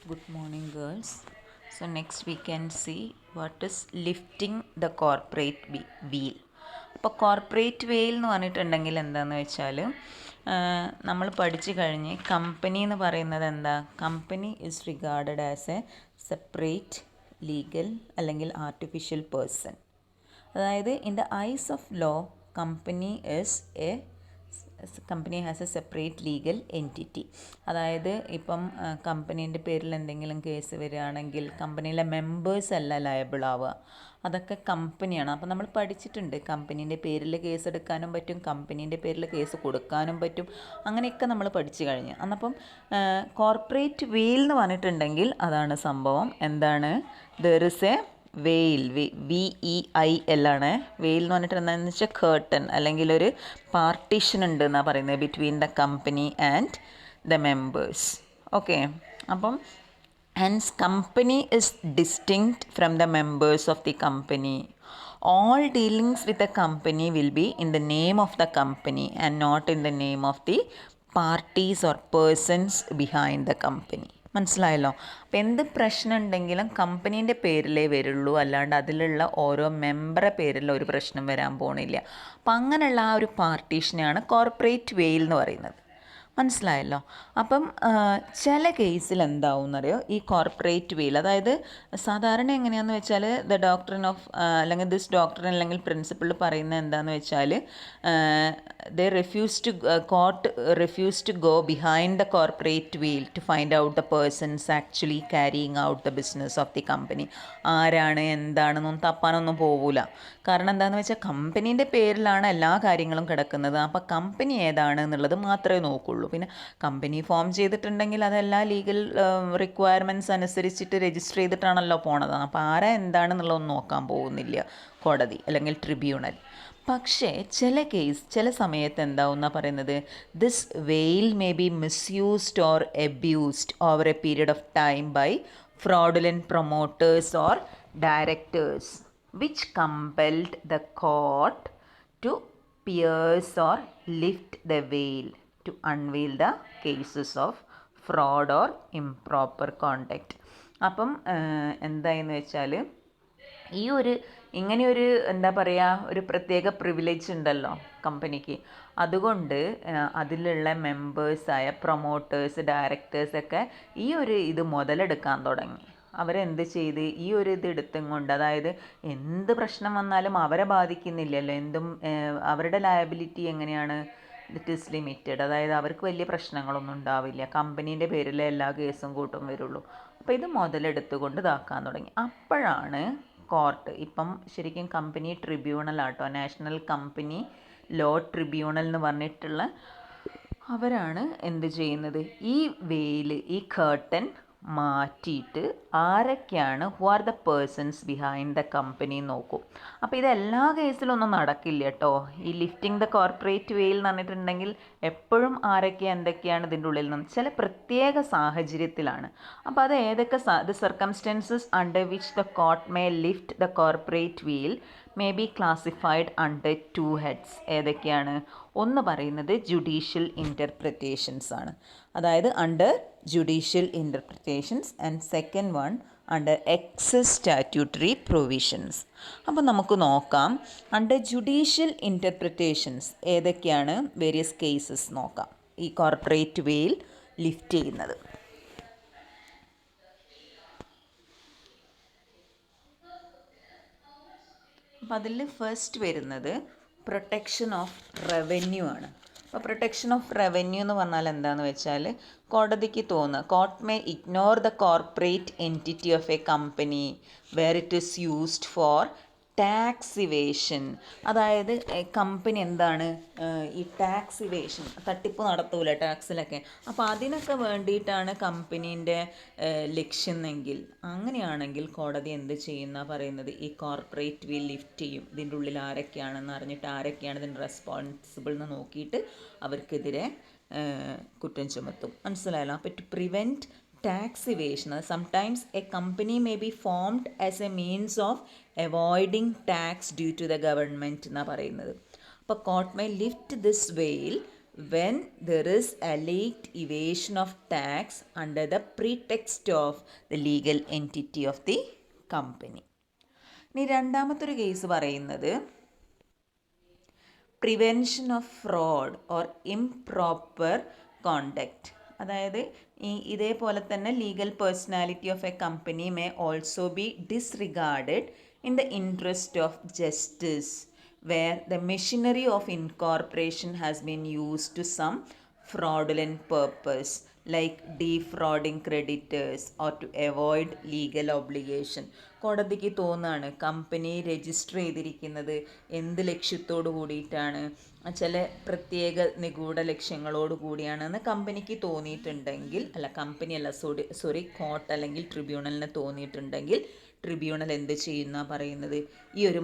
Good morning, girls. So, next we can see what is lifting the corporate wheel. അപ്പോൾ corporate വെയിൽ എന്ന് പറഞ്ഞിട്ടുണ്ടെങ്കിൽ എന്താണെന്ന് വെച്ചാൽ നമ്മൾ പഠിച്ചു കഴിഞ്ഞ് കമ്പനി എന്ന് പറയുന്നത് എന്താ? Company is regarded as A separate legal അല്ലെങ്കിൽ ആർട്ടിഫിഷ്യൽ പേഴ്സൺ. അതായത് in the ice of law company has A separate legal entity. അതായത് ഇപ്പം കമ്പനീൻ്റെ പേരിൽ എന്തെങ്കിലും കേസ് വരികയാണെങ്കിൽ കമ്പനിയിലെ മെമ്പേഴ്സ് അല്ല ലയബിൾ ആവുക, അതൊക്കെ കമ്പനിയാണ്. അപ്പോൾ നമ്മൾ പഠിച്ചിട്ടുണ്ട് കമ്പനീൻ്റെ പേരിൽ കേസ് എടുക്കാനും പറ്റും, കമ്പനീൻ്റെ പേരിൽ കേസ് കൊടുക്കാനും പറ്റും, അങ്ങനെയൊക്കെ നമ്മൾ പഠിച്ചു കഴിഞ്ഞു. അന്നപ്പം കോർപ്പറേറ്റ് വെയിൽ എന്ന് പറഞ്ഞിട്ടുണ്ടെങ്കിൽ അതാണ് സംഭവം. എന്താണ്? ദർ ഇസ് എ വെയിൽ, VEIL ആണ്. വെയിൽ എന്ന് പറഞ്ഞിട്ട് എന്താണെന്ന് വെച്ചാൽ കേർട്ടൻ അല്ലെങ്കിൽ ഒരു പാർട്ടീഷൻ ഉണ്ട് എന്നാണ് പറയുന്നത് between the company and the members. Okay, അപ്പം hence company is distinct from the members of the company. All dealings with the company will be in the name of the company and not in the name of the parties or persons behind the company. മനസ്സിലായല്ലോ? അപ്പോൾ എന്ത് പ്രശ്നം ഉണ്ടെങ്കിലും കമ്പനീൻ്റെ പേരിലേ വരുള്ളൂ, അല്ലാണ്ട് അതിലുള്ള ഓരോ മെമ്പറെ പേരിൽ ഒരു പ്രശ്നം വരാൻ പോണില്ല. അപ്പം അങ്ങനെയുള്ള ആ ഒരു പാർട്ടീഷനെയാണ് കോർപ്പറേറ്റ് വെയിൽ എന്ന് പറയുന്നത്. മനസ്സിലായല്ലോ? അപ്പം ചില കേസിൽ എന്താവും എന്നറിയോ, ഈ കോർപ്പറേറ്റ് വെയിൽ, അതായത് സാധാരണ എങ്ങനെയാണെന്ന് വെച്ചാൽ ദ ഡോക്ട്രിൻ ഓഫ് അല്ലെങ്കിൽ ദിസ് ഡോക്ട്രിൻ അല്ലെങ്കിൽ പ്രിൻസിപ്പിൾ പറയുന്നത് എന്താണെന്ന് വെച്ചാൽ court refuse to go behind the corporate veil to find out the persons actually carrying out the business of the company. ആരാണ് എന്താണെന്നൊന്നും തപ്പാനൊന്നും പോകില്ല. കാരണം എന്താണെന്ന് വെച്ചാൽ കമ്പനീൻ്റെ പേരിലാണ് എല്ലാ കാര്യങ്ങളും കിടക്കുന്നത്. അപ്പോൾ കമ്പനി ഏതാണ് എന്നുള്ളത് മാത്രമേ നോക്കുള്ളൂ. പിന്നെ കമ്പനി ഫോം ചെയ്തിട്ടുണ്ടെങ്കിൽ അതെല്ലാം ലീഗൽ റിക്വയർമെൻറ്റ്സ് അനുസരിച്ചിട്ട് രജിസ്റ്റർ ചെയ്തിട്ടാണല്ലോ പോണത്. അപ്പോൾ ആരാ എന്താണെന്നുള്ളതൊന്നും നോക്കാൻ പോകുന്നില്ല കോടതി അല്ലെങ്കിൽ ട്രിബ്യൂണൽ. പക്ഷേ ചില സമയത്ത് എന്താവുന്ന പറയുന്നത്, this veil may be misused or abused over a period of time by fraudulent promoters or directors, which compelled the court to pierce or lift the veil to unveil the cases of fraud or improper conduct. അപ്പം എന്തായെന്ന് വെച്ചാൽ ഇങ്ങനെയൊരു എന്താ പറയുക, ഒരു പ്രത്യേക privilege ഉണ്ടല്ലോ കമ്പനിക്ക്. അതുകൊണ്ട് അതിലുള്ള മെമ്പേഴ്സായ പ്രൊമോട്ടേഴ്സ്, ഡയറക്ടേഴ്സൊക്കെ ഇത് മുതലെടുക്കാൻ തുടങ്ങി. അവരെന്ത് ചെയ്ത് ഇത് എടുത്തും കൊണ്ട്, അതായത് എന്ത് പ്രശ്നം വന്നാലും അവരെ ബാധിക്കുന്നില്ലല്ലോ, അവരുടെ ലയബിലിറ്റി എങ്ങനെയാണ്, ഇറ്റ് ഈസ് ലിമിറ്റഡ്. അതായത് അവർക്ക് വലിയ പ്രശ്നങ്ങളൊന്നും ഉണ്ടാവില്ല, കമ്പനീൻ്റെ പേരിലെ എല്ലാ കേസും കൂട്ടും വരുള്ളൂ. അപ്പോൾ ഇത് മുതലെടുത്തുകൊണ്ട് ഇതാക്കാൻ തുടങ്ങി. അപ്പോഴാണ് കോർട്ട്, ഇപ്പം ശരിക്കും കമ്പനി ട്രിബ്യൂണലാട്ടോ, നാഷണൽ കമ്പനി ലോ ട്രിബ്യൂണൽ എന്ന് പറഞ്ഞിട്ടുള്ള അവരാണ് എന്ത് ചെയ്യുന്നത്, ഈ വെയിൽ, ഈ കേർട്ടൻ മാറ്റിയിട്ട് ആരൊക്കെയാണ്, who are the persons behind the company നോക്കും. അപ്പോൾ ഇതെല്ലാ കേസിലൊന്നും നടക്കില്ല കേട്ടോ. ഈ ലിഫ്റ്റിംഗ് ദ കോർപ്പറേറ്റ് വെയിൽ എന്ന് പറഞ്ഞിട്ടുണ്ടെങ്കിൽ എപ്പോഴും എന്തൊക്കെയാണ് ഇതിൻ്റെ ഉള്ളിൽ നിന്ന് ചില പ്രത്യേക സാഹചര്യത്തിലാണ്. അപ്പോൾ അത് ഏതൊക്കെ the circumstances under which the court may lift the corporate veil may be classified under 2 heads. ഏതൊക്കെയാണ്? ഒന്ന് പറയുന്നത് ജുഡീഷ്യൽ ഇൻ്റർപ്രിറ്റേഷൻസ് ആണ്, അതായത് under judicial interpretations, and second one under എക്സസ് സ്റ്റാറ്റ്യൂട്ടറി പ്രൊവിഷൻസ്. അപ്പോൾ നമുക്ക് നോക്കാം അണ്ടർ ജുഡീഷ്യൽ ഇൻ്റർപ്രിറ്റേഷൻസ് ഏതൊക്കെയാണ് വേരിയസ് കേസസ് നോക്കാം ഈ കോർപ്പറേറ്റ് വെയിൽ ലിഫ്റ്റ് ചെയ്യുന്നത്. അപ്പം അതിൽ ഫസ്റ്റ് വരുന്നത് പ്രൊട്ടക്ഷൻ ഓഫ് റവന്യൂ ആണ്. അപ്പോൾ പ്രൊട്ടക്ഷൻ ഓഫ് റവന്യൂ എന്ന് പറഞ്ഞാൽ എന്താണെന്ന് വെച്ചാൽ, കോടതിക്ക് തോന്നുക, court may ignore the corporate entity of a company where it is used for tax evasion. അതായത് കമ്പനി എന്താണ് ഈ ടാക്സ് ഇവേഷൻ, തട്ടിപ്പ് നടത്തൂല ടാക്സിലൊക്കെ, അപ്പോൾ അതിനൊക്കെ വേണ്ടിയിട്ടാണ് കമ്പനീൻ്റെ ലക്ഷ്യമെങ്കിൽ, അങ്ങനെയാണെങ്കിൽ കോടതി എന്ത് ചെയ്യുന്ന പറയുന്നത്, ഈ കോർപ്പറേറ്റ് വെയിൽ ലിഫ്റ്റ് ചെയ്യും. ഇതിൻ്റെ ഉള്ളിൽ ആരൊക്കെയാണെന്ന് അറിഞ്ഞിട്ട് ആരൊക്കെയാണ് ഇതിന് റെസ്പോൺസിബിൾ എന്ന് നോക്കിയിട്ട് അവർക്കെതിരെ കുറ്റം ചുമത്തും. മനസ്സിലായല്ലോ? അപ്പോൾ to prevent tax evasion, sometimes a company may be formed as a means of avoiding tax due to the government എന്നാണ് പറയുന്നത്. അപ്പോൾ court may lift this veil when there is a late evasion of tax under the pretext of the legal entity of the company. ഇനി രണ്ടാമത്തൊരു case പറയുന്നത് prevention of fraud or improper conduct. അതായത് ഇതേപോലെ തന്നെ legal personality of a company may also be disregarded in the interest of justice where the machinery of incorporation has been used to some fraudulent purpose like defrauding creditors or to avoid legal obligation. കോടതിക്ക് തോന്നുകയാണ് company register ചെയ്തിരിക്കുന്നത് എന്ത് ലക്ഷ്യത്തോടു കൂടിയിട്ടാണ്, ചില പ്രത്യേക നിഗൂഢ ലക്ഷ്യങ്ങളോട് കൂടിയാണെന്ന് കമ്പനിക്ക് തോന്നിയിട്ടുണ്ടെങ്കിൽ, സോറി കോർട്ട് അല്ലെങ്കിൽ ട്രിബ്യൂണലിന് തോന്നിയിട്ടുണ്ടെങ്കിൽ ട്രിബ്യൂണൽ എന്ത് ചെയ്യുന്ന പറയുന്നത്, ഈ ഒരു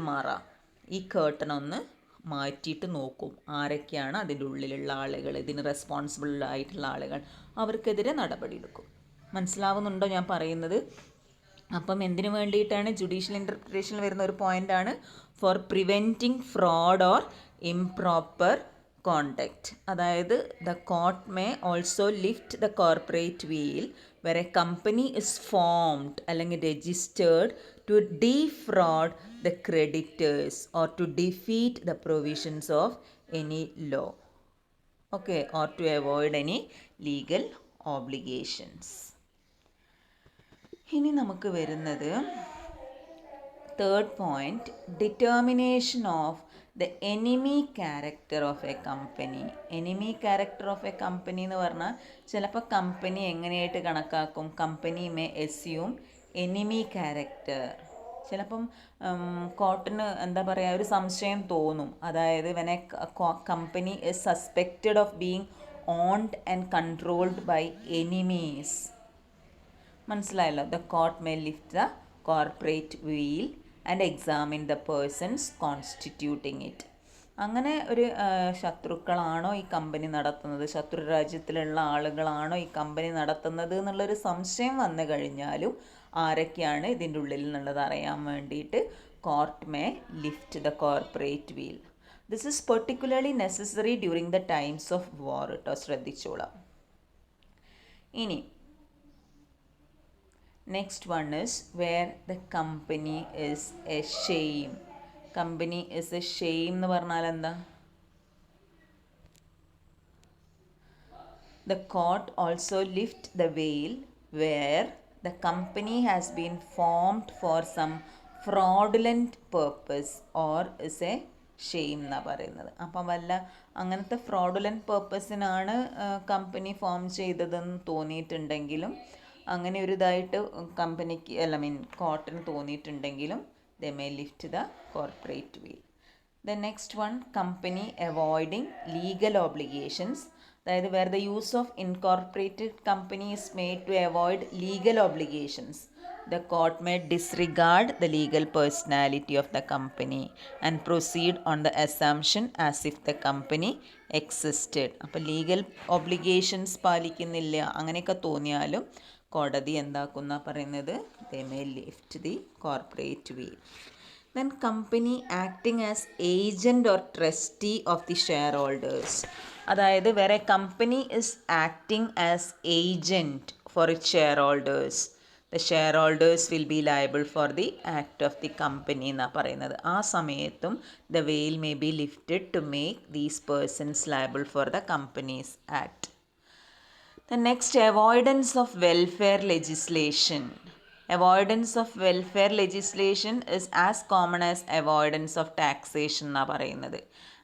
ഈ കേർട്ടൺ ഒന്ന് മാറ്റിയിട്ട് നോക്കും ആരൊക്കെയാണ് അതിൻ്റെ ഉള്ളിലുള്ള ആളുകൾ, ഇതിന് റെസ്പോൺസിബിൾ ആയിട്ടുള്ള ആളുകൾ, അവർക്കെതിരെ നടപടി എടുക്കും. മനസ്സിലാവുന്നുണ്ടോ ഞാൻ പറയുന്നത്? അപ്പം എന്തിനു വേണ്ടിയിട്ടാണ് ജുഡീഷ്യൽ ഇൻ്റർപ്രിറ്റേഷനിൽ വരുന്ന ഒരു പോയിൻ്റാണ് for preventing fraud or improper conduct. അതായത് the court may also lift the corporate veil where a company is formed അല്ലെങ്കിൽ registered to defraud the creditors or to defeat the provisions of any law, okay, or to avoid any legal obligations. ഇനി നമുക്ക് വരുന്നത് third point, determination of the enemy character of a company. Enemy character of a company എന്ന് പറഞ്ഞാൽ ചിലപ്പോൾ company എങ്ങനെയായിട്ട് കണക്കാക്കും, company may assume enemy character. ചിലപ്പം കോർട്ടിന് എന്താ പറയുക, ഒരു സംശയം തോന്നും. അതായത് when a company is suspected of being owned and controlled by enemies. മനസ്സിലായല്ലോ? The court may lift the corporate veil and examine the persons constituting it. അങ്ങനെ ഒരു ശത്രുക്കളാണോ ഈ കമ്പനി നടത്തുന്നത്, ശത്രു രാജ്യത്തിലുള്ള ആളുകളാണോ ഈ കമ്പനി നടത്തുന്നത് എന്നുള്ളൊരു സംശയം വന്നു കഴിഞ്ഞാലും ആരൊക്കെയാണ് ഇതിൻ്റെ ഉള്ളിൽ എന്നുള്ളത് അറിയാൻ വേണ്ടിയിട്ട് court may lift the corporate wheel. This is particularly necessary during the times of വാർ കേട്ടോ, ശ്രദ്ധിച്ചോളാം. ഇനി next one is where the company is a shame. company is a shame എന്ന് പറഞ്ഞാൽ എന്താ? The court also lift the veil where the company has been formed for some fraudulent purpose or is a shame എന്നാണ് പറയുന്നത്. അപ്പം വല്ല അങ്ങനത്തെ fraudulent പേർപ്പസിനാണ് company form ചെയ്തതെന്ന് തോന്നിയിട്ടുണ്ടെങ്കിലും, അങ്ങനെ ഒരു ഇതായിട്ട് കമ്പനിക്ക് കോർട്ടിന് തോന്നിയിട്ടുണ്ടെങ്കിലും they may lift the corporate veil. The next one, company avoiding legal obligations. അതായത് where the use of incorporated company is made to avoid legal obligations, the court may disregard the legal personality of the company and proceed on the assumption as if the company existed. അപ്പോൾ legal obligations പാലിക്കുന്നില്ല അങ്ങനെയൊക്കെ തോന്നിയാലും കോടതി എന്താക്കുന്ന പറയുന്നത്, they may lift the corporate wheel. Then company acting as agent or trustee of the shareholders. അതായത് where a company is acting as agent for its shareholders, the shareholders will be liable for the act of the company എന്നാണ് പറയുന്നത്. ആ സമയത്തും the veil may be lifted to make these persons liable for the company's act. The next, avoidance of welfare legislation. Avoidance of welfare legislation is as common as avoidance of taxation എന്നാണ് പറയുന്നത്.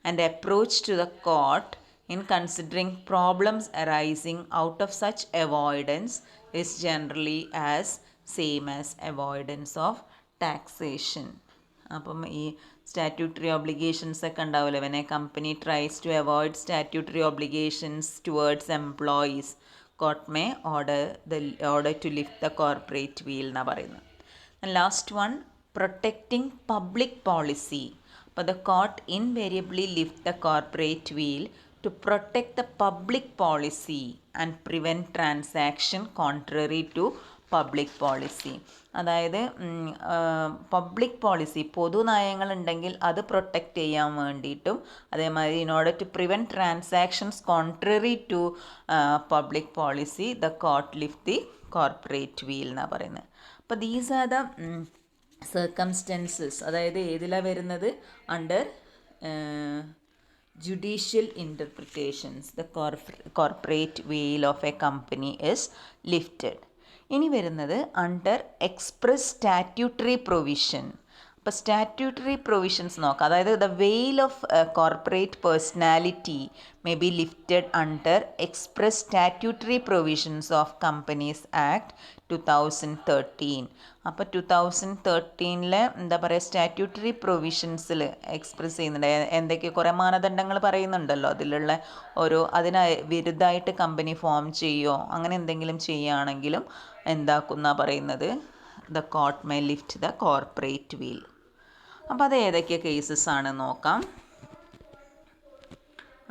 And approach to the court in considering problems arising out of such avoidance is generally as same as avoidance of taxation. അപ്പം ഈ statutory obligations ഒക്കെ ഉണ്ടാവില്ല, when a company tries to avoid statutory obligations towards employees, court may order to lift the corporate veil എന്നാണ് പറയുന്നത്. Last one, protecting public policy. അപ്പോൾ the court invariably lift the corporate veil to protect the public policy and prevent transaction contrary to public policy. അതായത് public policy, പൊതു നയങ്ങളുണ്ടെങ്കിൽ അത് protect ചെയ്യാൻ വേണ്ടിയിട്ടും, അതേമാതിരി in order to prevent transactions contrary to public policy the court lift the corporate veil എന്നാണ് പറയുന്നത്. അപ്പോൾ ദീസ് ആർ ദ സർക്കംസ്റ്റൻസസ്. അതായത് ഏതിലാണ് വരുന്നത്? Under judicial interpretations the corporate veil of a company is lifted. ഇനി വരുന്നത് അണ്ടർ എക്സ്പ്രസ് സ്റ്റാറ്റ്യൂട്ടറി പ്രൊവിഷൻ. അപ്പോൾ statutory provisions നോക്കാം. അതായത് ദ വെയിൽ of corporate personality may be lifted under express statutory provisions of companies act 2013. അപ്പോൾ 2013 എന്താ പറയുക, statutory പ്രൊവിഷൻസിൽ express ചെയ്യുന്നുണ്ട്. എന്തൊക്കെയോ കുറേ മാനദണ്ഡങ്ങൾ പറയുന്നുണ്ടല്ലോ അതിലുള്ള ഓരോ. അതിന് വിരുദ്ധമായിട്ട് കമ്പനി ഫോം ചെയ്യുമോ അങ്ങനെ എന്തെങ്കിലും ചെയ്യുകയാണെങ്കിലും എന്താക്കുന്ന പറയുന്നത് the court may lift the corporate wheel. അപ്പോൾ അത് ഏതൊക്കെ കേസസ് ആണ് നോക്കാം.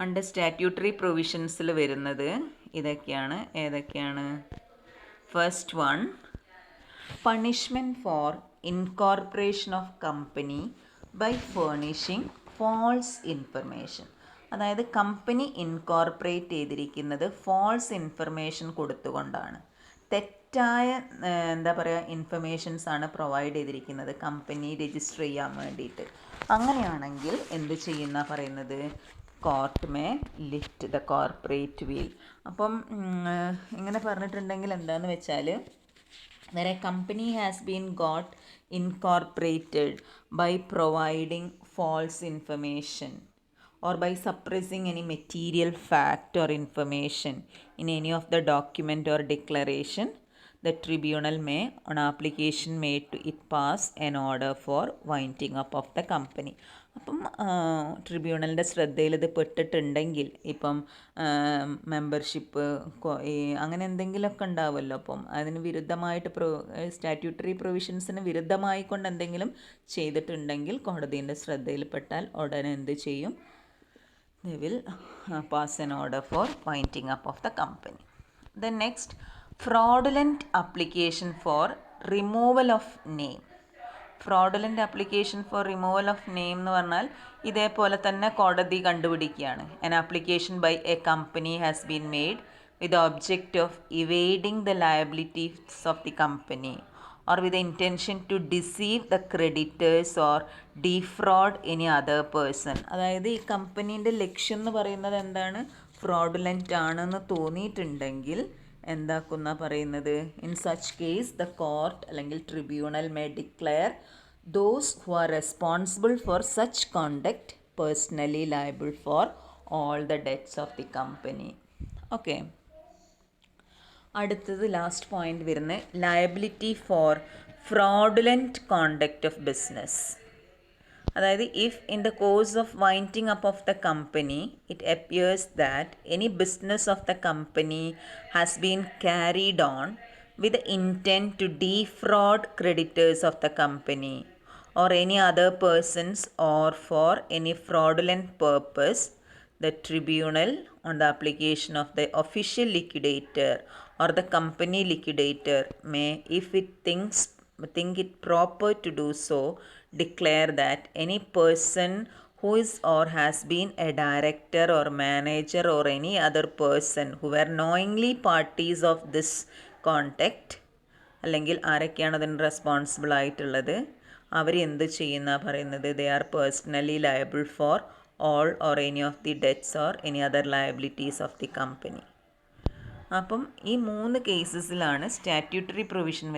അണ്ടർ സ്റ്റാറ്റ്യൂട്ടറി പ്രൊവിഷൻസിൽ വരുന്നത് ഇതൊക്കെയാണ്. ഏതൊക്കെയാണ്? First one, punishment for incorporation of company by furnishing false information. അതായത് കമ്പനി ഇൻകോർപ്പറേറ്റ് ചെയ്തിരിക്കുന്നത് ഫോൾസ് ഇൻഫർമേഷൻ കൊടുത്തുകൊണ്ടാണ്. തെറ്റായ എന്താ പറയുക ഇൻഫർമേഷൻസ് ആണ് പ്രൊവൈഡ് ചെയ്തിരിക്കുന്നത് കമ്പനി രജിസ്റ്റർ ചെയ്യാൻ വേണ്ടിയിട്ട്. അങ്ങനെയാണെങ്കിൽ എന്ത് ചെയ്യുന്ന പറയുന്നത് court may lift the corporate wheel. അപ്പം ഇങ്ങനെ പറഞ്ഞിട്ടുണ്ടെങ്കിൽ എന്താണെന്ന് വെച്ചാൽ, where a company has been got incorporated by providing false information or by suppressing any material fact or information in any of the document or declaration, the tribunal may, on application made to it, pass an order for winding up of the company. അപ്പം ട്രിബ്യൂണലിൻ്റെ ശ്രദ്ധയിൽ ഇത് പെട്ടിട്ടുണ്ടെങ്കിൽ, ഇപ്പം membership അങ്ങനെ എന്തെങ്കിലുമൊക്കെ ഉണ്ടാവുമല്ലോ. അപ്പം അതിന് വിരുദ്ധമായിട്ട് statutory പ്രൊവിഷൻസിന് വിരുദ്ധമായിക്കൊണ്ട് എന്തെങ്കിലും ചെയ്തിട്ടുണ്ടെങ്കിൽ കോടതിൻ്റെ ശ്രദ്ധയിൽപ്പെട്ടാൽ ഉടനെ എന്ത് ചെയ്യും? they will pass an order for winding up of the company. The next, fraudulent application for removal of name. Fraudulent application for removal of name എന്ന് പറഞ്ഞാൽ ഇതേപോലെ തന്നെ കോടതി കണ്ടുപിടിക്കുകയാണ്. an application by a company has been made with the object of evading the liabilities of the company or with the intention to deceive the creditors or defraud any other person. അതായത് ഈ കമ്പനീൻ്റെ ലക്ഷ്യം എന്ന് പറയുന്നത് എന്താണ്? Fraudulent ആണെന്ന് തോന്നിയിട്ടുണ്ടെങ്കിൽ എന്താക്കുന്ന പറയുന്നത്, in such case the court അല്ലെങ്കിൽ tribunal may declare those who are responsible for such conduct personally liable for all the debts of the company. Okay, അടുത്തത് ലാസ്റ്റ് പോയിന്റ് വരുന്നത് liability for fraudulent conduct of business. അതായത് if in the course of winding up of the company it appears that any business of the company has been carried on with the intent to defraud creditors of the company or any other persons or for any fraudulent purpose, the tribunal on the application of the official liquidator or the company liquidator may, if it think it proper to do so, declare that any person who is or has been a director or manager or any other person who were knowingly parties of this conduct, അല്ലെങ്കിൽ ആരൊക്കെയാണ് അതിന് responsible ആയിട്ടുള്ളത്, അവർ എന്ത് ചെയ്യുന്ന പറയുന്നത് they are personally liable for all or any of the debts or any other liabilities of the company. അപ്പം ഈ 3 കേസസിലാണ് statutory provision